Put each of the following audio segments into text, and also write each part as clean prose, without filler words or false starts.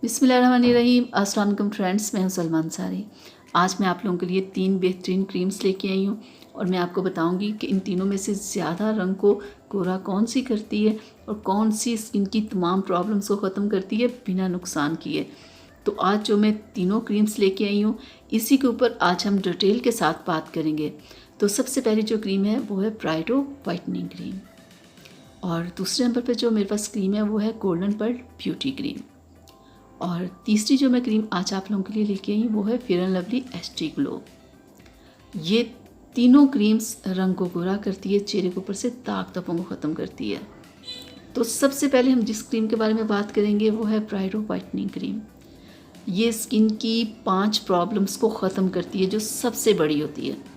बिस्मिल्लाहिर्रहमानिर्रहीम। अस्सलाम वालेकुम फ्रेंड्स, मैं हूं सलमा अंसारी। आज मैं आप लोगों के लिए 3 बेहतरीन क्रीम्स लेके आई हूं और मैं आपको बताऊंगी कि इन तीनों में से ज़्यादा रंग को गोरा कौन सी करती है और कौन सी स्किन की तमाम प्रॉब्लम्स को ख़त्म करती है बिना नुकसान किए। तो आज जो मैं तीनों क्रीम्स लेके आई हूँ, इसी के ऊपर आज हम डिटेल के साथ बात करेंगे। तो सबसे पहली जो क्रीम है वो है ब्राइटो वाइटनिंग क्रीम, और दूसरे नंबर पर जो मेरे पास क्रीम है वो है गोल्डन पर्ल ब्यूटी क्रीम, और तीसरी जो मैं क्रीम आज आप लोगों के लिए लेके आई वो है fair and lovely HD glow. ये तीनों क्रीम्स रंग को गोरा करती है, चेहरे के ऊपर से दाग धब्बों को ख़त्म करती है। तो सबसे पहले हम जिस क्रीम के बारे में बात करेंगे वो है ब्राइटो वाइटनिंग क्रीम। ये स्किन की 5 प्रॉब्लम्स को ख़त्म करती है जो सबसे बड़ी होती है।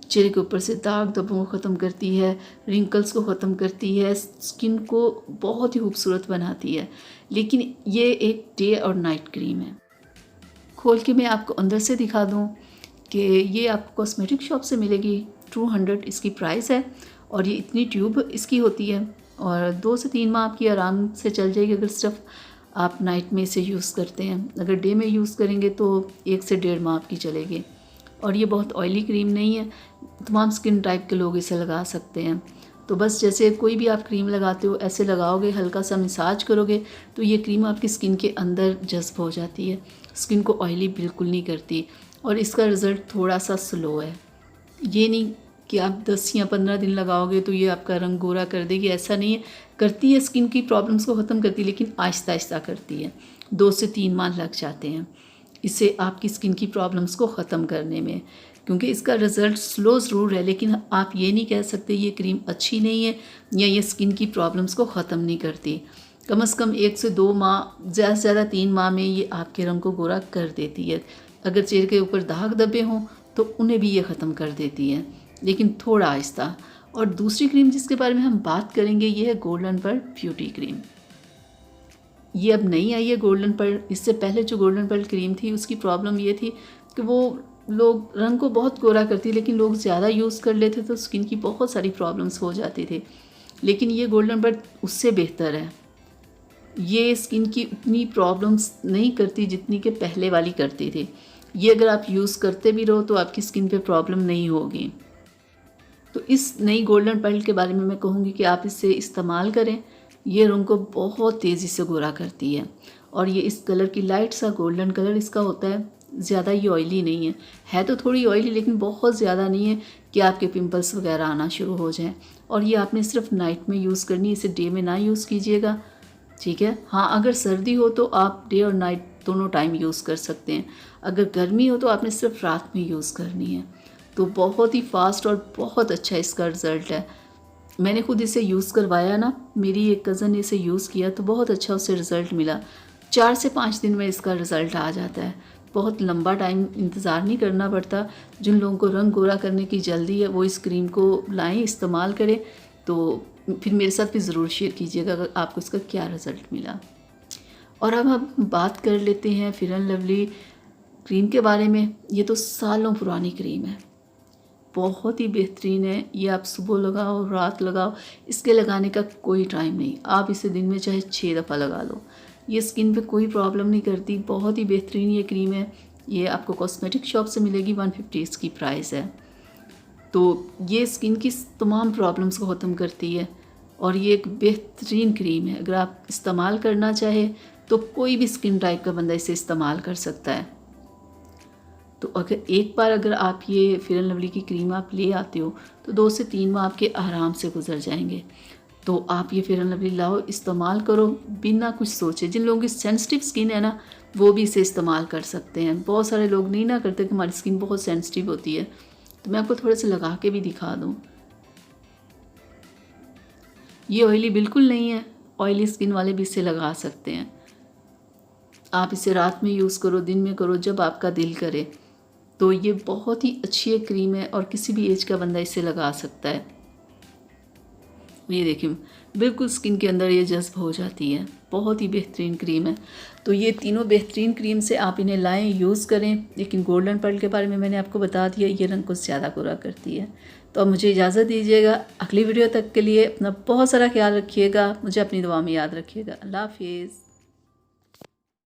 चेहरे के ऊपर से दाग धब्बों को ख़त्म करती है, रिंकल्स को ख़त्म करती है, स्किन को बहुत ही खूबसूरत बनाती है। लेकिन ये एक डे और नाइट क्रीम है। खोल के मैं आपको अंदर से दिखा दूं कि ये आपको कॉस्मेटिक शॉप से मिलेगी। 200 इसकी प्राइस है और ये इतनी ट्यूब इसकी होती है और 2 से 3 माह आपकी आराम से चल जाएगी अगर सिर्फ आप नाइट में इसे यूज़ करते हैं। अगर डे में यूज़ करेंगे तो 1 से 1.5 माह आपकी चलेगी। और ये बहुत ऑयली क्रीम नहीं है, तमाम स्किन टाइप के लोग इसे लगा सकते हैं। तो बस जैसे कोई भी आप क्रीम लगाते हो ऐसे लगाओगे, हल्का सा मसाज करोगे तो ये क्रीम आपकी स्किन के अंदर जज्ब हो जाती है, स्किन को ऑयली बिल्कुल नहीं करती और इसका रिज़ल्ट थोड़ा सा स्लो है। ये नहीं कि आप 10 या 15 दिन लगाओगे तो ये आपका रंग गोरा कर देगी, ऐसा नहीं है। करती है, स्किन की प्रॉब्लम्स को ख़त्म करती है, लेकिन आहिस्ता आहिस्ता करती है। 2 से 3 माह लग जाते हैं इसे आपकी स्किन की प्रॉब्लम्स को ख़त्म करने में, क्योंकि इसका रिज़ल्ट स्लो ज़रूर है। लेकिन आप ये नहीं कह सकते ये क्रीम अच्छी नहीं है या ये स्किन की प्रॉब्लम्स को ख़त्म नहीं करती। कम से कम 1 से 2 माह, ज़्यादा से ज़्यादा 3 माह में ये आपके रंग को गोरा कर देती है। अगर चेहरे के ऊपर दाग धब्बे हों तो उन्हें भी ये ख़त्म कर देती है, लेकिन थोड़ा आहिस्ता। और दूसरी क्रीम जिसके बारे में हम बात करेंगे ये है गोल्डन पर्ल ब्यूटी क्रीम। ये अब नहीं आई है गोल्डन पर्ल। इससे पहले जो गोल्डन पर्ल क्रीम थी उसकी प्रॉब्लम ये थी कि वो लोग रंग को बहुत गोरा करती, लेकिन लोग ज़्यादा यूज़ कर लेते तो स्किन की बहुत सारी प्रॉब्लम्स हो जाती थी। लेकिन ये गोल्डन पर्ल उससे बेहतर है। ये स्किन की उतनी प्रॉब्लम्स नहीं करती जितनी कि पहले वाली करती थी। ये अगर आप यूज़ करते भी रहो तो आपकी स्किन पे प्रॉब्लम नहीं होगी। तो इस नई गोल्डन पर्ल के बारे में मैं कहूँगी कि आप इसे इस्तेमाल करें। ये रंग को बहुत तेज़ी से गोरा करती है और ये इस कलर की लाइट सा गोल्डन कलर इसका होता है। ज़्यादा ये ऑयली नहीं है तो थोड़ी ऑयली, लेकिन बहुत ज़्यादा नहीं है कि आपके पिंपल्स वगैरह आना शुरू हो जाएं। और ये आपने सिर्फ नाइट में यूज़ करनी है, इसे डे में ना यूज़ कीजिएगा, ठीक है। हाँ, अगर सर्दी हो तो आप डे और नाइट दोनों टाइम यूज़ कर सकते हैं। अगर गर्मी हो तो आपने सिर्फ रात में यूज़ करनी है। तो बहुत ही फास्ट और बहुत अच्छा इसका रिज़ल्ट है। मैंने खुद इसे यूज़ करवाया ना, मेरी एक कज़न ने इसे यूज़ किया तो बहुत अच्छा उससे रिज़ल्ट मिला। 4 से 5 दिन में इसका रिज़ल्ट आ जाता है। बहुत लंबा टाइम इंतज़ार नहीं करना पड़ता। जिन लोगों को रंग गोरा करने की जल्दी है वो इस क्रीम को लाएं, इस्तेमाल करें। तो फिर मेरे साथ भी ज़रूर शेयर कीजिएगा अगर आपको इसका क्या रिज़ल्ट मिला। और अब हम बात कर लेते हैं फेयर एंड लवली क्रीम के बारे में। ये तो सालों पुरानी क्रीम है, बहुत ही बेहतरीन है। ये आप सुबह लगाओ, रात लगाओ, इसके लगाने का कोई टाइम नहीं। आप इसे दिन में चाहे 6 दफ़ा लगा लो, ये स्किन पे कोई प्रॉब्लम नहीं करती। बहुत ही बेहतरीन ये क्रीम है। ये आपको कॉस्मेटिक शॉप से मिलेगी, 150 इसकी प्राइस है। तो ये स्किन की तमाम प्रॉब्लम्स को ख़त्म करती है और ये एक बेहतरीन क्रीम है। अगर आप इस्तेमाल करना चाहे तो कोई भी स्किन टाइप का बंदा इसे इस्तेमाल कर सकता है। तो अगर एक बार अगर आप ये फेयर एंड लवली की क्रीम आप ले आते हो तो 2 से 3 माह आपके आराम से गुजर जाएंगे। तो आप ये फेयर एंड लवली लाओ, इस्तेमाल करो बिना कुछ सोचे। जिन लोगों की सेंसिटिव स्किन है ना वो भी इसे इस्तेमाल कर सकते हैं। बहुत सारे लोग नहीं ना करते कि हमारी स्किन बहुत सेंसिटिव होती है। तो मैं आपको थोड़े से लगा के भी दिखा दूँ। ये ऑयली बिल्कुल नहीं है, ऑयली स्किन वाले भी इसे लगा सकते हैं। आप इसे रात में यूज़ करो, दिन में करो, जब आपका दिल करे। तो ये बहुत ही अच्छी क्रीम है और किसी भी एज का बंदा इसे लगा सकता है। ये देखिए बिल्कुल स्किन के अंदर ये जज्ब हो जाती है। बहुत ही बेहतरीन क्रीम है। तो ये तीनों बेहतरीन क्रीम से आप इन्हें लाएं, यूज़ करें। लेकिन गोल्डन पर्ल के बारे में मैंने आपको बता दिया, ये रंग को ज़्यादा गोरा करती है। तो अब मुझे इजाज़त दीजिएगा। अगली वीडियो तक के लिए अपना बहुत सारा ख्याल रखिएगा, मुझे अपनी दुआ में याद रखिएगा। अल्लाह हाफिज़।